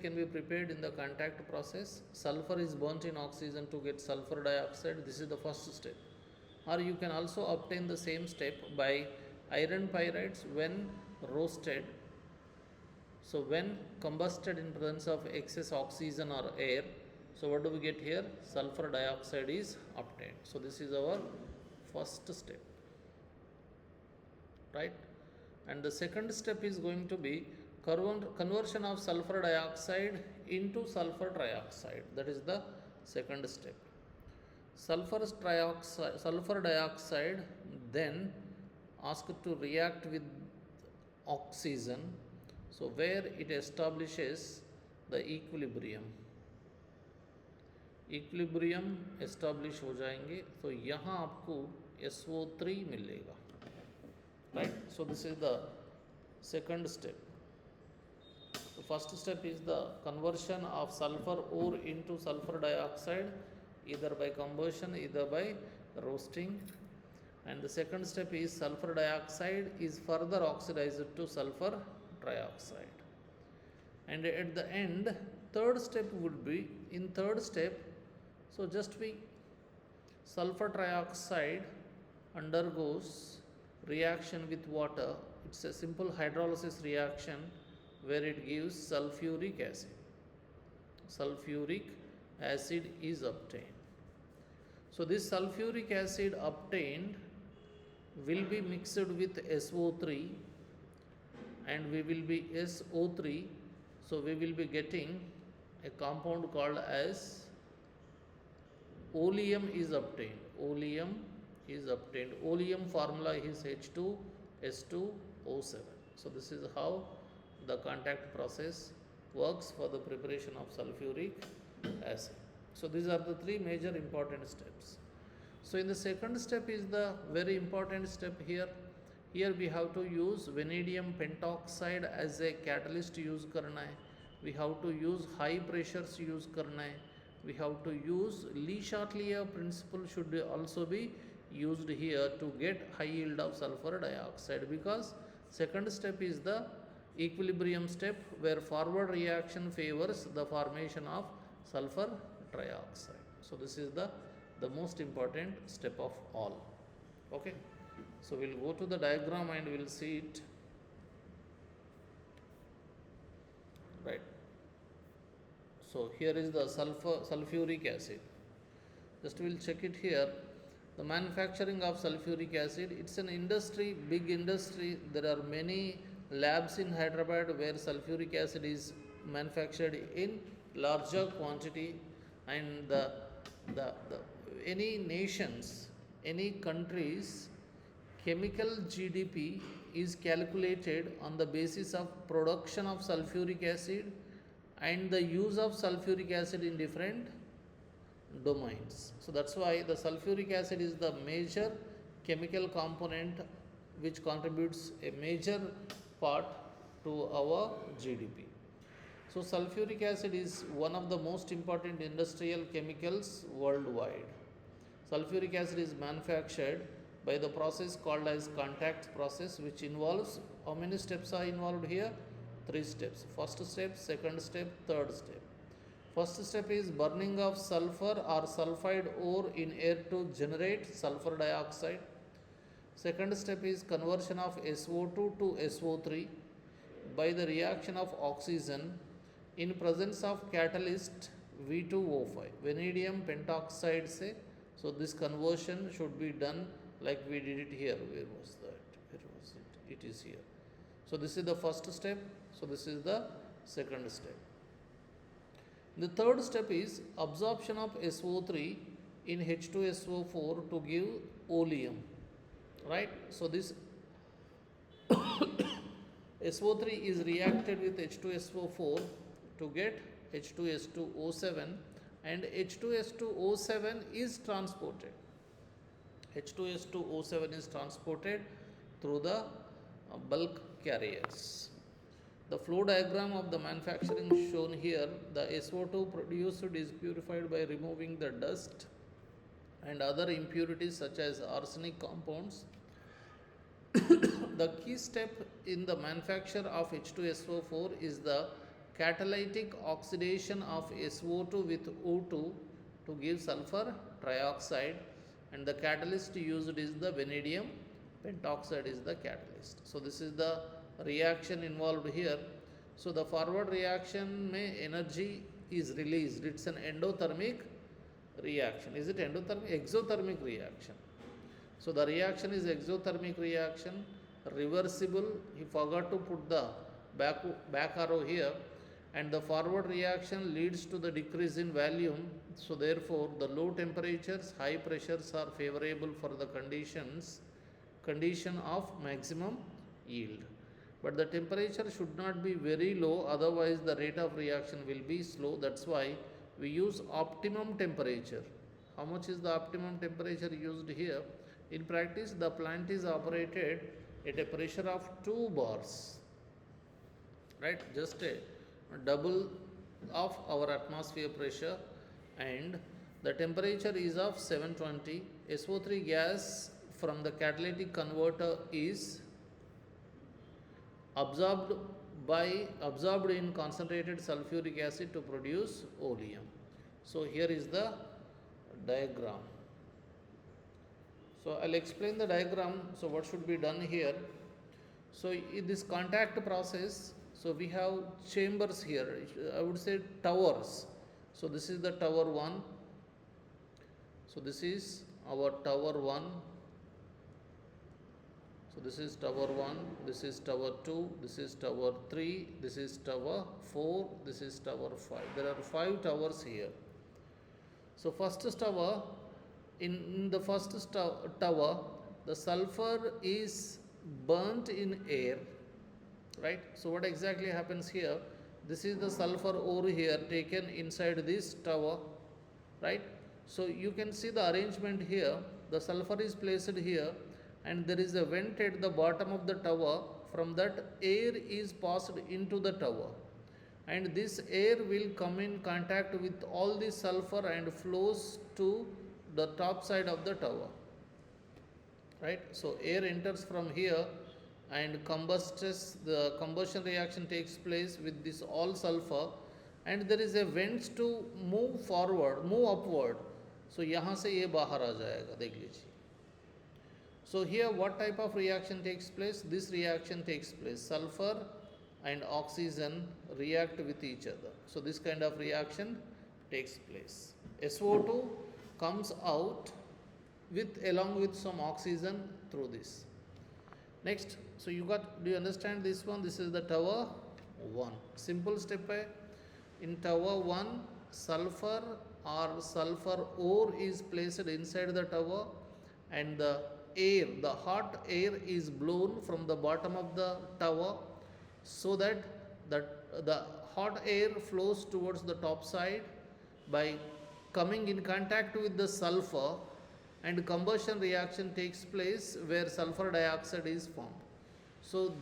can be prepared in the contact process. Sulfur is burnt in oxygen to get sulfur dioxide. This is the first step. Or you can also obtain the same step by iron pyrites when roasted. So when combusted in presence of excess oxygen or air, so what do we get here? Sulfur dioxide is obtained. So this is our first step, right? And the second step is going to be conversion of sulfur dioxide into sulfur trioxide. That is the second step. Sulfur dioxide then asked to react with oxygen, so where it establishes the equilibrium establish हो जाएंगे, तो यहाँ आपको SO3 मिलेगा, right? So this is the second step. The first step is the conversion of sulfur ore into sulfur dioxide, either by combustion, either by roasting. And the second step is sulfur dioxide is further oxidized to sulfur trioxide. And at the end, third step would be, in third step, so just we sulfur trioxide undergoes reaction with water. It's a simple hydrolysis reaction where it gives sulfuric acid. Sulfuric acid is obtained. So this sulfuric acid obtained will be mixed with SO3, and we will be SO3, so we will be getting a compound called as oleum is obtained. Oleum is obtained. Oleum formula is H2S2O7. So this is how the contact process works for the preparation of sulfuric acid. So these are the three major important steps. So in the second step is the very important step here. Here we have to use vanadium pentoxide as a catalyst use करना है. We have to use high pressures use करना है. We have to use Le-Chatelier principle should also be used here to get high yield of sulfur dioxide, because second step is the equilibrium step where forward reaction favors the formation of sulfur trioxide. So this is the most important step of all. Okay, so we'll go to the diagram and we'll see it, right? So here is the sulfuric acid. Just we'll check it here. The manufacturing of sulfuric acid, it's an industry, big industry. There are many labs in Hyderabad where sulfuric acid is manufactured in larger quantity, and the any nations, any countries, chemical GDP is calculated on the basis of production of sulfuric acid and the use of sulfuric acid in different domains. So that's why the sulfuric acid is the major chemical component which contributes a major part to our GDP. So sulfuric acid is one of the most important industrial chemicals worldwide. Sulfuric acid is manufactured by the process called as contact process, which involves, how many steps are involved here? 3 steps. First step, second step, third step. First step is burning of sulfur or sulfide ore in air to generate sulfur dioxide. Second step is conversion of SO2 to SO3 by the reaction of oxygen in presence of catalyst V2O5, vanadium pentoxide say. So this conversion should be done like we did it here. Where was that? Where was it? It is here. So this is the first step. So this is the second step. The third step is absorption of SO3 in H2SO4 to give oleum, right? So this SO3 is reacted with H2SO4 to get H2S2O7, and H2S2O7 is transported. H2S2O7 is transported through the bulk carriers. The flow diagram of the manufacturing shown here. The SO2 produced is purified by removing the dust and other impurities such as arsenic compounds. The key step in the manufacture of H2SO4 is the catalytic oxidation of SO2 with O2 to give sulfur trioxide, and the catalyst used is the vanadium pentoxide is the catalyst. So this is the reaction involved here. So the forward reaction may energy is released. It's an endothermic reaction. Is it endothermic? Exothermic reaction. So the reaction is exothermic reaction, reversible. He forgot to put the back arrow here, and the forward reaction leads to the decrease in volume. So therefore the low temperatures, high pressures are favorable for the condition of maximum yield. But the temperature should not be very low, otherwise the rate of reaction will be slow. That's why we use optimum temperature. How much is the optimum temperature used here? In practice, the plant is operated at a pressure of 2 bars, right? Just a double of our atmosphere pressure, and the temperature is of 720. SO3 gas from the catalytic converter is absorbed in concentrated sulfuric acid to produce oleum. So here is the diagram. So I'll explain the diagram. So what should be done here? So in this contact process, so we have chambers here, I would say towers. So this is the tower 1. So this is our tower 1. So this is tower 1, this is tower 2, this is tower 3, this is tower 4, this is tower 5. There are 5 towers here. So first tower, in the first tower, the sulfur is burnt in air, right? So what exactly happens here? This is the sulfur ore here taken inside this tower, right? So you can see the arrangement here. The sulfur is placed here, and there is a vent at the bottom of the tower. From that, air is passed into the tower, and this air will come in contact with all the sulfur and flows to the top side of the tower, right? So air enters from here and combusts. The combustion reaction takes place with this all sulfur, and there is a vent to move forward, move upward. So यहाँ से ये बाहर आ जाएगा, देख लीजिए. So here what type of reaction takes place? This reaction takes place. Sulfur and oxygen react with each other. So this kind of reaction takes place. SO2 comes out along with some oxygen through this. Next, so do you understand this one? This is the tower 1. Simple step by. In tower 1, sulfur or sulfur ore is placed inside the tower, and the hot air is blown from the bottom of the tower, so that the hot air flows towards the top side by coming in contact with the sulfur, and combustion reaction takes place where sulfur dioxide is formed. So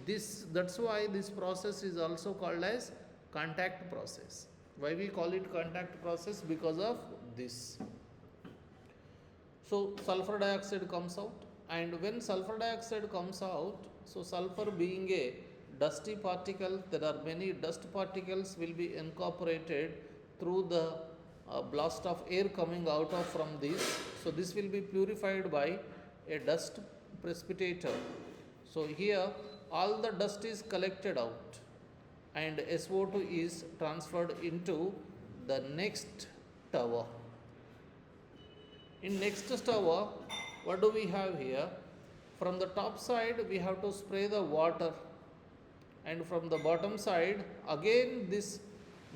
that's why this process is also called as contact process. Why we call it contact process? Because of this. So sulfur dioxide comes out, and when sulfur dioxide comes out, so sulfur being a dusty particle, there are many dust particles will be incorporated through the blast of air coming out of from this. So this will be purified by a dust precipitator. So here all the dust is collected out, and SO2 is transferred into the next tower. In next tower, what do we have here? From the top side we have to spray the water, and from the bottom side again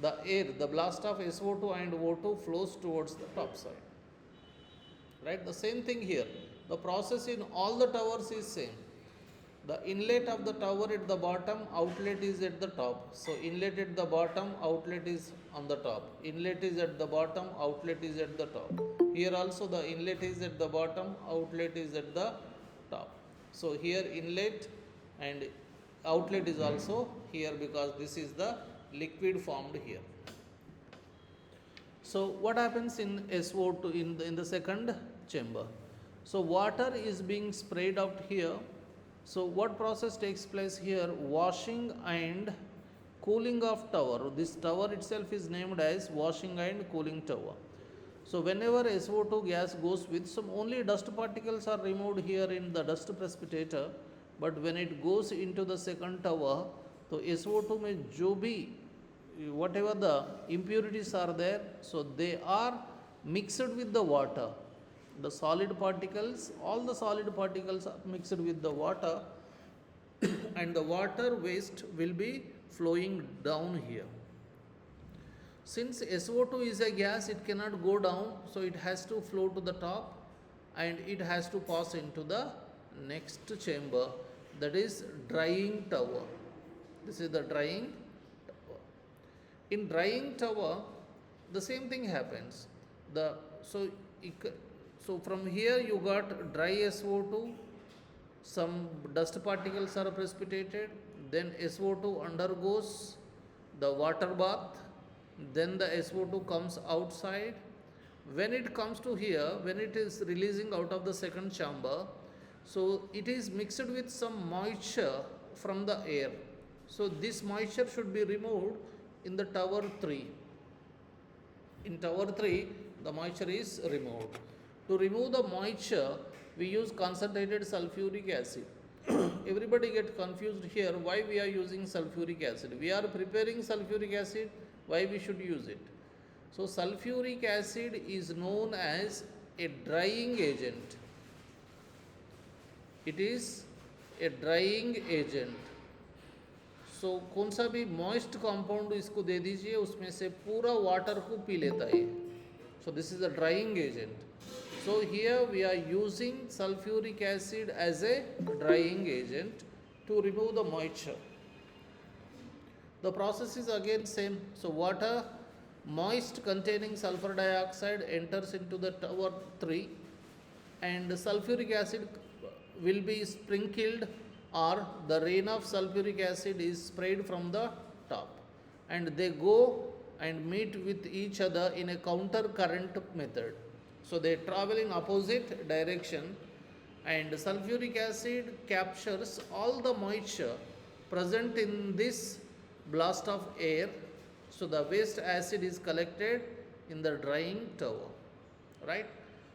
the air, the blast of SO2 and O2 flows towards the top side, right? The same thing here. The process in all the towers is same. The inlet of the tower at the bottom, outlet is at the top. So inlet at the bottom, outlet is on the top. Inlet is at the bottom, outlet is at the top. Here also the inlet is at the bottom, outlet is at the top. So here inlet and outlet is also here, because this is the liquid formed here. So what happens in SO2 in the second chamber? So water is being sprayed out here. So what process takes place here? Washing and cooling of tower. This tower itself is named as washing and cooling tower. So whenever SO2 gas goes with some, only dust particles are removed here in the dust precipitator, but when it goes into the second tower, so SO2 में जो भी whatever the impurities are there, so they are mixed with the water. The solid particles, all the solid particles are mixed with the water and the water waste will be flowing down here. Since SO2 is a gas, it cannot go down, so it has to flow to the top and it has to pass into the next chamber, that is drying tower. This is the drying tower. In drying tower, the same thing happens. So from here you got dry SO2, some dust particles are precipitated, then SO2 undergoes the water bath, then the SO2 comes outside. When it comes to here, when it is releasing out of the second chamber, so it is mixed with some moisture from the air. So this moisture should be removed in the tower 3. In tower 3, the moisture is removed. To remove the moisture, we use concentrated sulfuric acid. Everybody get confused here why we are using sulfuric acid. We are preparing sulfuric acid, why we should use it? So sulfuric acid is known as a drying agent. It is a drying agent. So कौन सा भी moist compound इसको दे दीजिए, उसमें से पूरा water को P लेता है. So this is a drying agent. So here we are using sulfuric acid as a drying agent to remove the moisture. The process is again same. So water moist containing sulfur dioxide enters into the tower 3 and sulfuric acid will be sprinkled, or the rain of sulfuric acid is sprayed from the top, and they go and meet with each other in a counter current method. So they travel in opposite direction and sulfuric acid captures all the moisture present in this blast of air. So the waste acid is collected in the drying tower, right?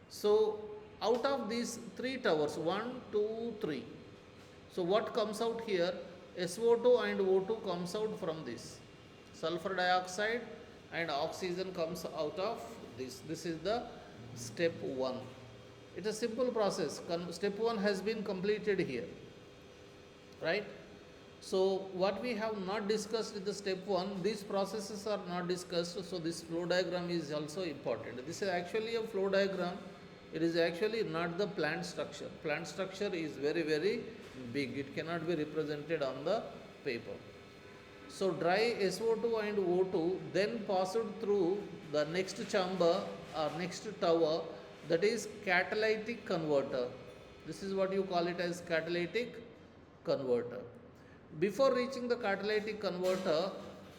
So out of these 3 towers, 1, 2, 3. So what comes out here? SO2 and O2 comes out from this. Sulfur dioxide and oxygen comes out of this. This is the step 1. It is a simple process. Step 1 has been completed here, right? So what we have not discussed in the step 1, these processes are not discussed, so this flow diagram is also important. This is actually a flow diagram. It is actually not the plant structure. Plant structure is very, very big. It cannot be represented on the paper. So dry SO2 and O2 then passed through the next chamber or next tower, that is catalytic converter. This is what you call it as catalytic converter. Before reaching the catalytic converter,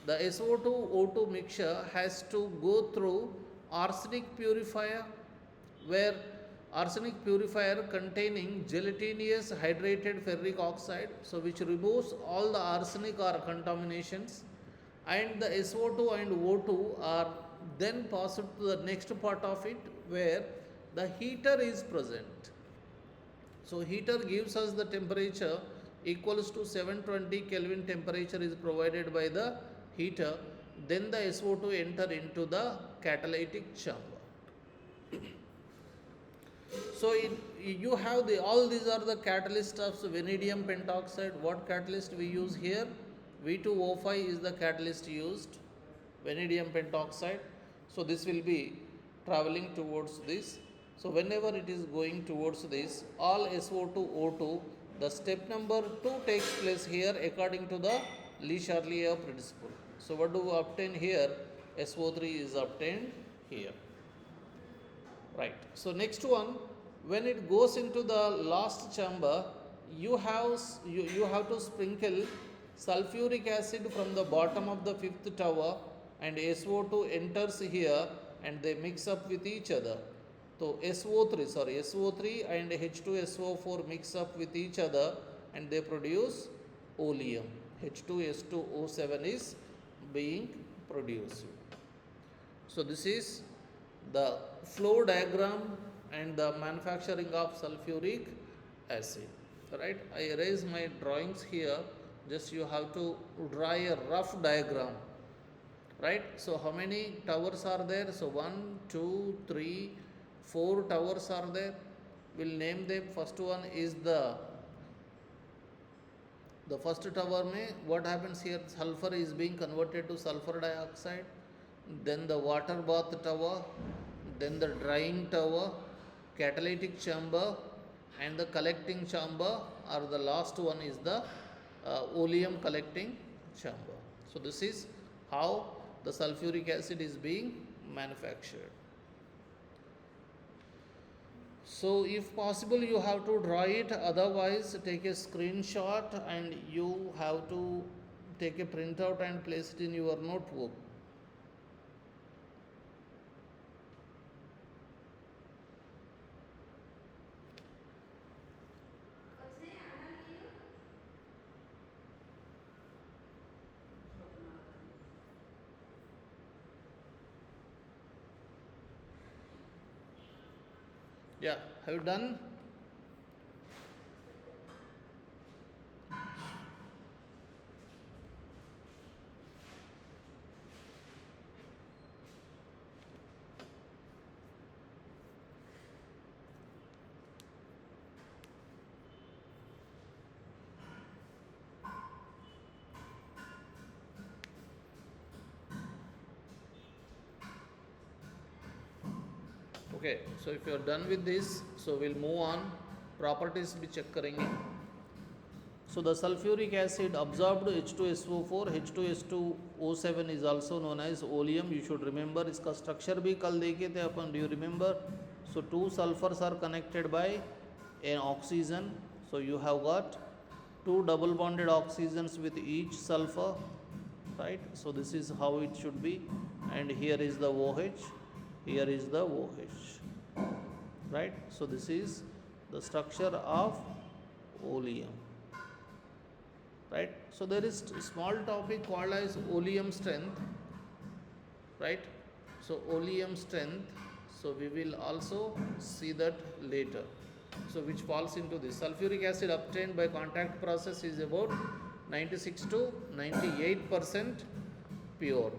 the SO2-O2 mixture has to go through arsenic purifier, where arsenic purifier containing gelatinous hydrated ferric oxide, so which removes all the arsenic or contaminations, and the SO2 and O2 are then passed to the next part of it where the heater is present. So heater gives us the temperature equals to 720 Kelvin temperature is provided by the heater. Then the SO2 enter into the catalytic chamber. So you have all these are the catalysts of vanadium pentoxide. What catalyst we use here? V2O5 is the catalyst used, vanadium pentoxide. So this will be traveling towards this. So whenever it is going towards this, all SO2O2, the step number 2 takes place here according to the Le-Charlier principle. So what do we obtain here? SO3 is obtained here. Right. So next one, when it goes into the last chamber, you have to sprinkle sulfuric acid from the bottom of the 5th tower, and SO2 enters here and they mix up with each other. So SO3 and H2SO4 mix up with each other and they produce oleum. H2S2O7 is being produced. So this is the flow diagram and the manufacturing of sulfuric acid. Right? I erase my drawings here. Just you have to draw a rough diagram. Right? So how many towers are there? So 1, 2, 3, 4 towers are there. We'll name them. First one is the first tower mein what happens here, sulfur is being converted to sulfur dioxide, then the water bath tower, then the drying tower, catalytic chamber, and the collecting chamber, or the last one is the oleum collecting chamber. So this is how the sulfuric acid is being manufactured. So if possible you have to draw it, otherwise take a screenshot and you have to take a printout and place it in your notebook. Yeah, have you done? Okay, so if you are done with this, so we'll move on. Properties भी check करेंगे. So the sulfuric acid absorbed H2SO4, H2S2O7 is also known as oleum. You should remember. इसका structure भी कल देखे थे अपन. Do you remember? So two sulfurs are connected by an oxygen. So you have got two double bonded oxygens with each sulfur, right? So this is how it should be. And here is the OH. Here is the OH, right? So this is the structure of oleum, right? So there is small topic called as oleum strength, right? So oleum strength, so we will also see that later. So which falls into this. Sulfuric acid obtained by contact process is about 96 to 98% pure.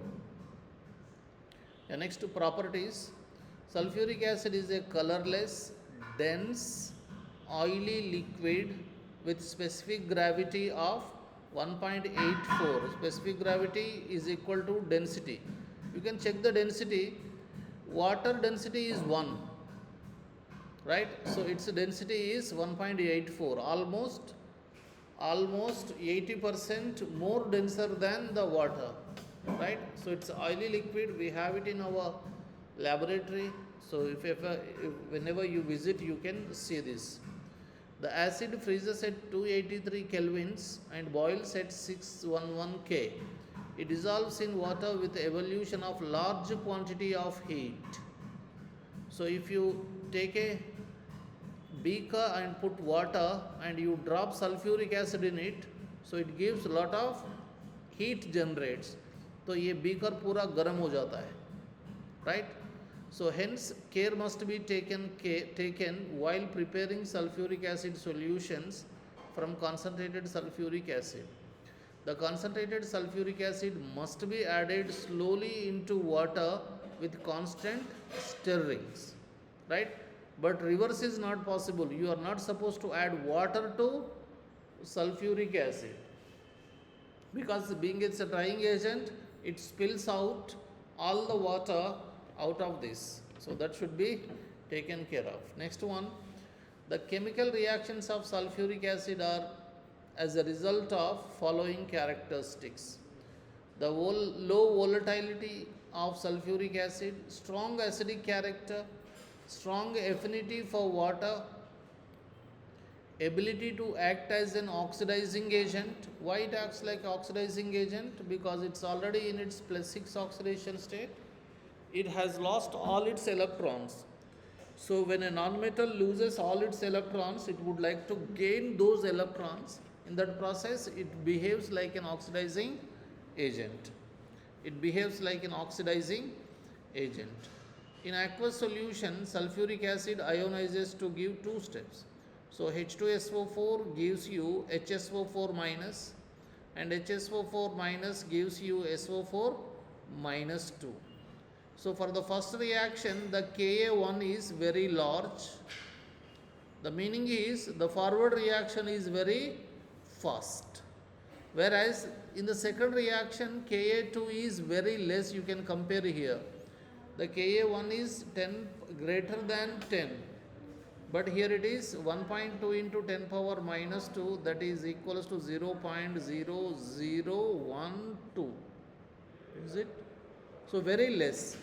The next properties, sulfuric acid is a colorless, dense, oily liquid with specific gravity of 1.84. Specific gravity is equal to density. You can check the density. Water density is 1, right? So its density is 1.84, almost 80% more denser than the water, right? So it's oily liquid. We have it in our laboratory. So if whenever you visit, you can see this. The acid freezes at 283 kelvins and boils at 611 K. It dissolves in water with evolution of large quantity of heat. So if you take a beaker and put water and you drop sulfuric acid in it, so it gives lot of heat generates. तो ये beaker पूरा गर्म हो जाता है, right? So hence care must be taken while preparing sulfuric acid solutions from concentrated sulfuric acid. The concentrated sulfuric acid must be added slowly into water with constant stirrings, right? But reverse is not possible. You are not supposed to add water to sulfuric acid, because being it's a drying agent, it spills out all the water out of this. So that should be taken care of. Next one, the chemical reactions of sulfuric acid are as a result of following characteristics. The low volatility of sulfuric acid, strong acidic character, strong affinity for water, ability to act as an oxidizing agent. Why it acts like oxidizing agent? Because it's already in its +6 oxidation state. It has lost all its electrons. So when a nonmetal loses all its electrons, it would like to gain those electrons In that process, it behaves like an oxidizing agent. It behaves like an oxidizing agent. In aqueous solution, sulfuric acid ionizes to give two steps. So H2SO4 gives you HSO4 minus, and HSO4 minus gives you SO4 minus 2. So for the first reaction, the Ka1 is very large. The meaning is the forward reaction is very fast. Whereas in the second reaction, Ka2 is very less. You can compare here. The Ka1 is 10 greater than 10. But here it is 1.2 into 10 power minus 2, that is equals to 0.0012. Is it? So very less.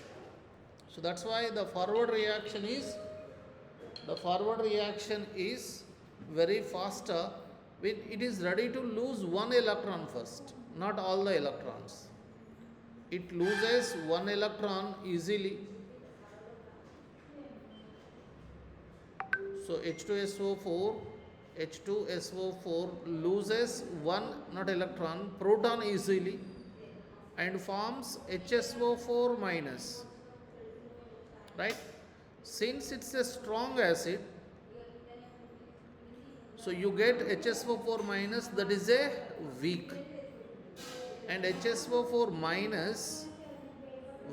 So that's why the forward reaction is very faster when it is ready to lose one electron first, not all the electrons. It loses one electron easily. So H2SO4 loses one, not electron, proton easily, and forms HSO4 minus. Right? Since it's a strong acid, so you get HSO4 minus, that is a weak, and HSO4 minus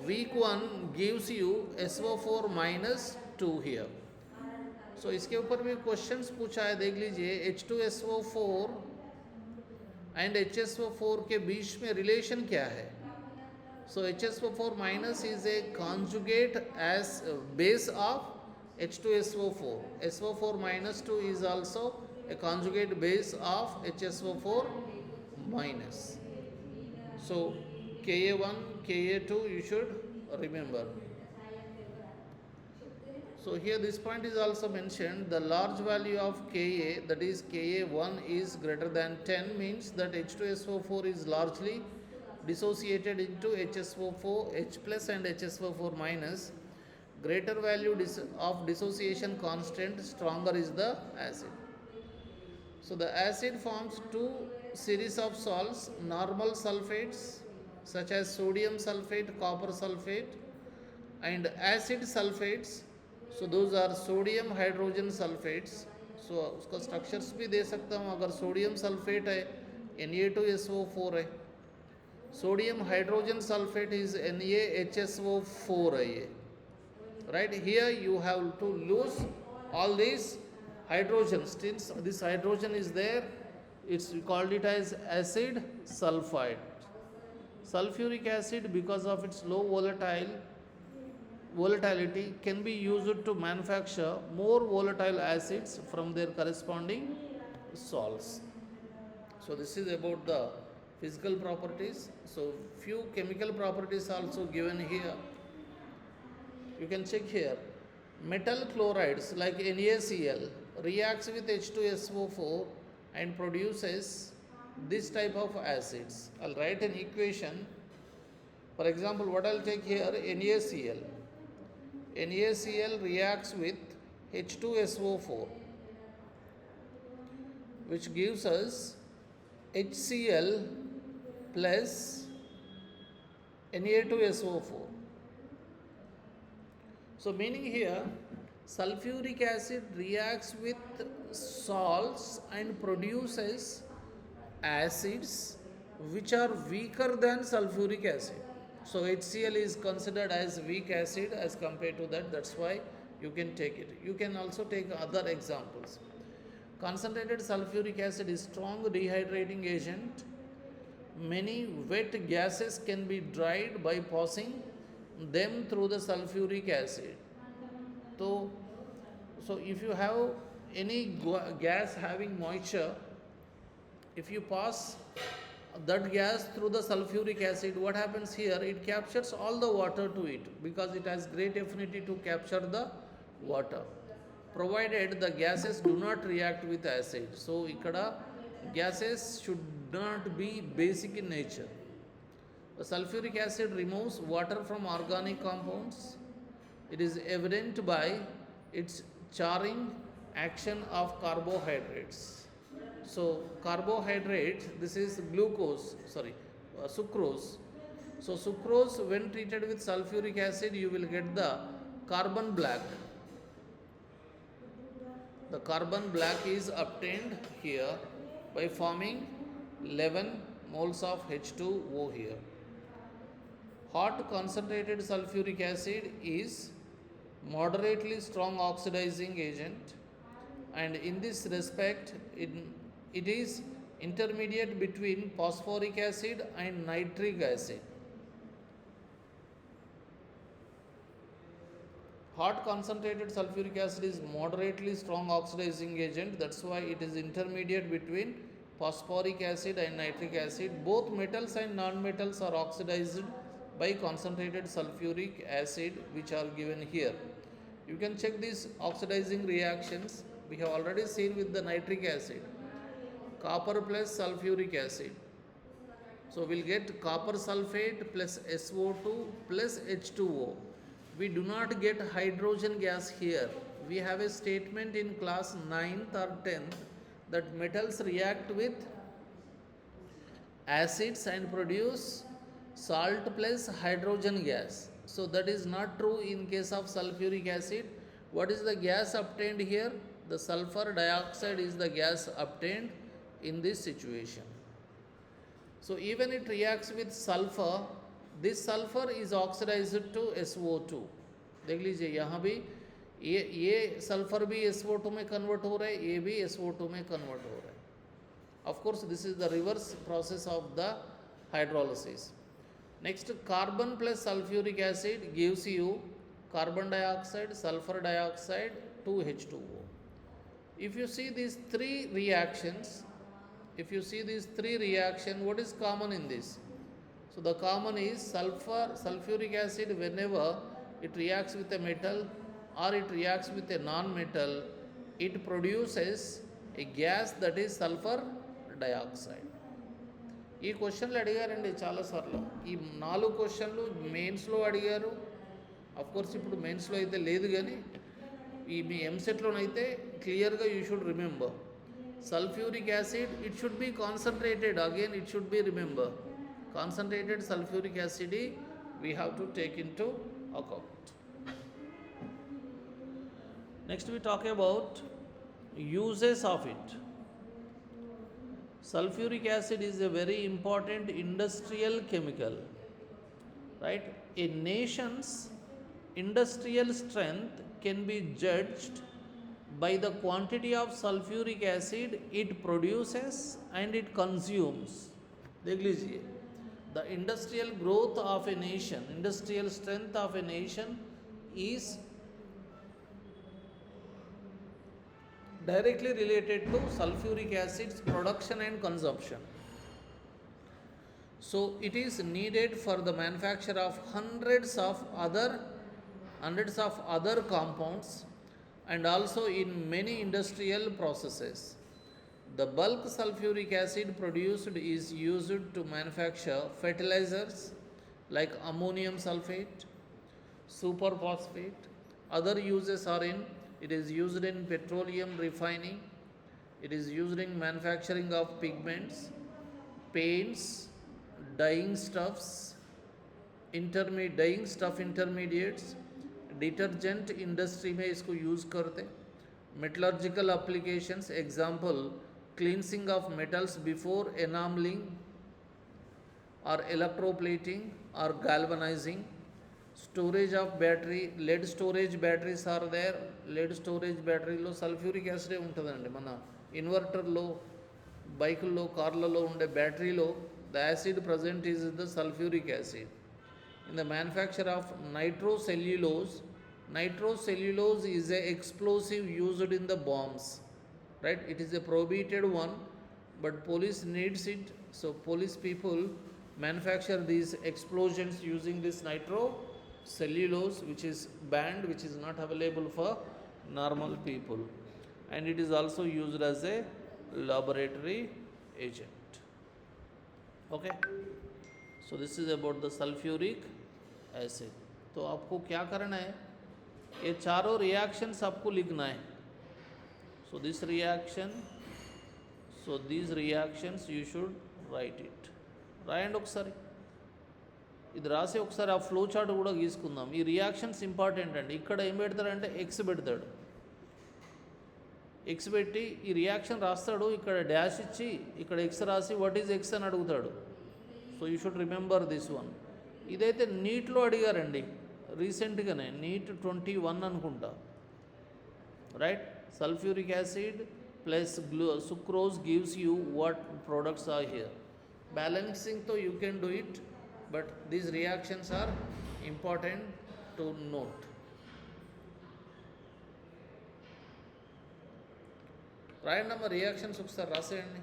weak one gives you SO4 minus 2 here. So इसके ऊपर भी questions पूछा है, देख लीजिए. H2SO4 and HSO4 के बीच में relation क्या है? So HSO4 minus is a conjugate as base of H2SO4. SO4 minus 2 is also a conjugate base of HSO4 minus. So Ka1, Ka2 you should remember. So here this point is also mentioned, the large value of Ka, that is Ka1 is greater than 10, means that H2SO4 is largely dissociated into HSO4, H plus and HSO4 minus. Greater value of dissociation constant, stronger is the acid. So the acid forms two series of salts, normal sulfates such as sodium sulfate, copper sulfate, and acid sulfates. So those are sodium hydrogen sulfates. So उसका structures भी दे सकता हूँ. अगर sodium sulphate है Na2SO4 है, sodium hydrogen sulfate is NaHSO4 है ये. Right, here you have to lose all these hydrogens. Since this hydrogen is there, we called it as acid sulfide. Sulfuric acid, because of its low volatility, can be used to manufacture more volatile acids from their corresponding salts. So this is about the physical properties. So few chemical properties also given here. You can check here. Metal chlorides like NaCl reacts with H2SO4 and produces this type of acids. I'll write an equation. For example, what I'll take here, NaCl. NaCl reacts with H2SO4, which gives us HCl plus Na2SO4. So meaning here, sulfuric acid reacts with salts and produces acids which are weaker than sulfuric acid. So HCl is considered as weak acid as compared to that. That's why you can take it. You can also take other examples. Concentrated sulfuric acid is strong dehydrating agent. Many wet gases can be dried by passing them through the sulfuric acid. So if you have any gas having moisture, if you pass that gas through the sulfuric acid, what happens here? It captures all the water to it because it has great affinity to capture the water, provided the gases do not react with acid. So ikkada gases should not be basic in nature. The sulfuric acid removes water from organic compounds. It is evident by its charring action of carbohydrates. So carbohydrates, this is glucose, sorry, sucrose. So sucrose, when treated with sulfuric acid, you will get the carbon black. The carbon black is obtained here by forming 11 moles of H2O here. Hot concentrated sulfuric acid is moderately strong oxidizing agent, and in this respect it is intermediate between phosphoric acid and nitric acid. Hot concentrated sulfuric acid is moderately strong oxidizing agent, that's why it is intermediate between phosphoric acid and nitric acid. Both metals and non-metals are oxidized by concentrated sulfuric acid, which are given here. You can check these oxidizing reactions. We have already seen with the nitric acid, copper plus sulfuric acid. So we'll get copper sulfate plus SO2 plus H2O. We do not get hydrogen gas here. We have a statement in class 9th or 10th that metals react with acids and produce salt plus hydrogen gas. So that is not true in case of sulfuric acid. What is the gas obtained here? The sulfur dioxide is the gas obtained in this situation. So even it reacts with sulfur, this sulfur is oxidized to SO2. देख लीजिए यहाँ भी ये sulphur भी SO2 में convert हो रहा है, ये भी SO2 में कन्वर्ट हो रहा है. Of course, this is the reverse process of the hydrolysis. Next, carbon plus sulfuric acid gives you carbon dioxide, sulfur dioxide, 2H2O. If you see these three reactions, what is common in this? So the common is sulfuric acid, whenever it reacts with a metal or it reacts with a non-metal, it produces a gas that is sulfur dioxide. ఈ క్వశ్చన్లు అడిగారండి చాలాసార్లు. ఈ 4 క్వశ్చన్లు మెయిన్స్లో అడిగారు. Of course ఇప్పుడు మెయిన్స్లో అయితే లేదు, కానీ ఈ మీ ఎంసెట్లోనైతే క్లియర్గా you should remember. Sulfuric acid, it should be concentrated, again it should be remember. Concentrated sulfuric acid we have to take into account. Next we talk about uses of it. Sulfuric acid is a very important industrial chemical, right? A nation's industrial strength can be judged by the quantity of sulfuric acid it produces and it consumes. देख लीजिए, the industrial growth of a nation, industrial strength of a nation is directly related to sulfuric acid's production and consumption. So it is needed for the manufacture of hundreds of other compounds, and also in many industrial processes. The bulk sulfuric acid produced is used to manufacture fertilizers like ammonium sulfate, superphosphate. Other uses are in, it is used in petroleum refining, it is used in manufacturing of pigments, paints, dyeing stuff intermediates, detergent industry में इसको use करते. Metallurgical applications, example cleansing of metals before enamelling और electroplating और galvanising. Storage of battery, lead storage batteries are there. Lead storage బ్యాటరీలో sulphuric యాసిడే ఉంటుందండి. మన ఇన్వర్టర్లో, బైకుల్లో, కార్లలో ఉండే బ్యాటరీలో the acid present is the sulphuric acid. In the manufacture of nitrocellulose is a explosive used in the bombs, right? It is a prohibited one, but police needs it, so police people manufacture these explosions using this nitrocellulose, which is banned, which is not available for normal people, and it is also used as a laboratory agent. Okay, so this is about the sulfuric acid. तो आपको क्या करना है, ये चारों reactions आपको लिखना है. So this reaction, so these reactions you should write it. రాయండి ఒకసారి. ఇది రాసి ఒకసారి ఆ ఫ్లో చార్ట్ కూడా గీసుకుందాం. ఈ రియాక్షన్స్ ఇంపార్టెంట్ అండి. ఇక్కడ ఏం పెడతాడంటే ఎక్స్ పెడతాడు. ఎక్స్ పెట్టి ఈ రియాక్షన్ రాస్తాడు, ఇక్కడ డాష్ ఇచ్చి ఇక్కడ ఎక్స్ రాసి వాట్ ఈజ్ ఎక్స్ అని అడుగుతాడు. So you should remember this one. ఇదైతే నీట్లో అడిగారండి రీసెంట్గానే, నీట్ 21 అనుకుంటా, right. Sulphuric acid plus sucrose gives you what products are here. బ్యాలెన్సింగ్తో you can do it, but these reactions are important to note. రాయండి అమ్మ రియాక్షన్స్ ఒకసారి రాసేయండి.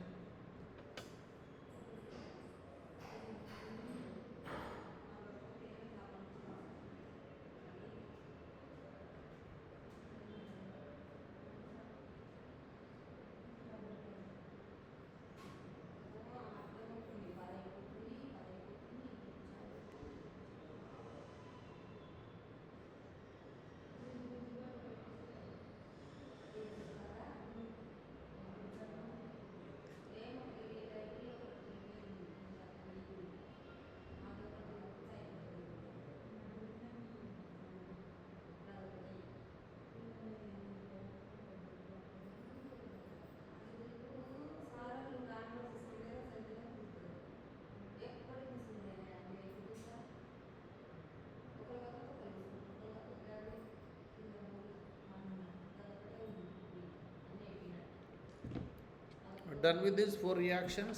Done with these 4 reactions,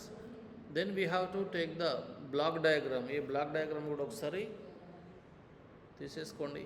then we have to take the block diagram. ఈ block diagram కూడా ఒకసారి తీసేసుకోండి.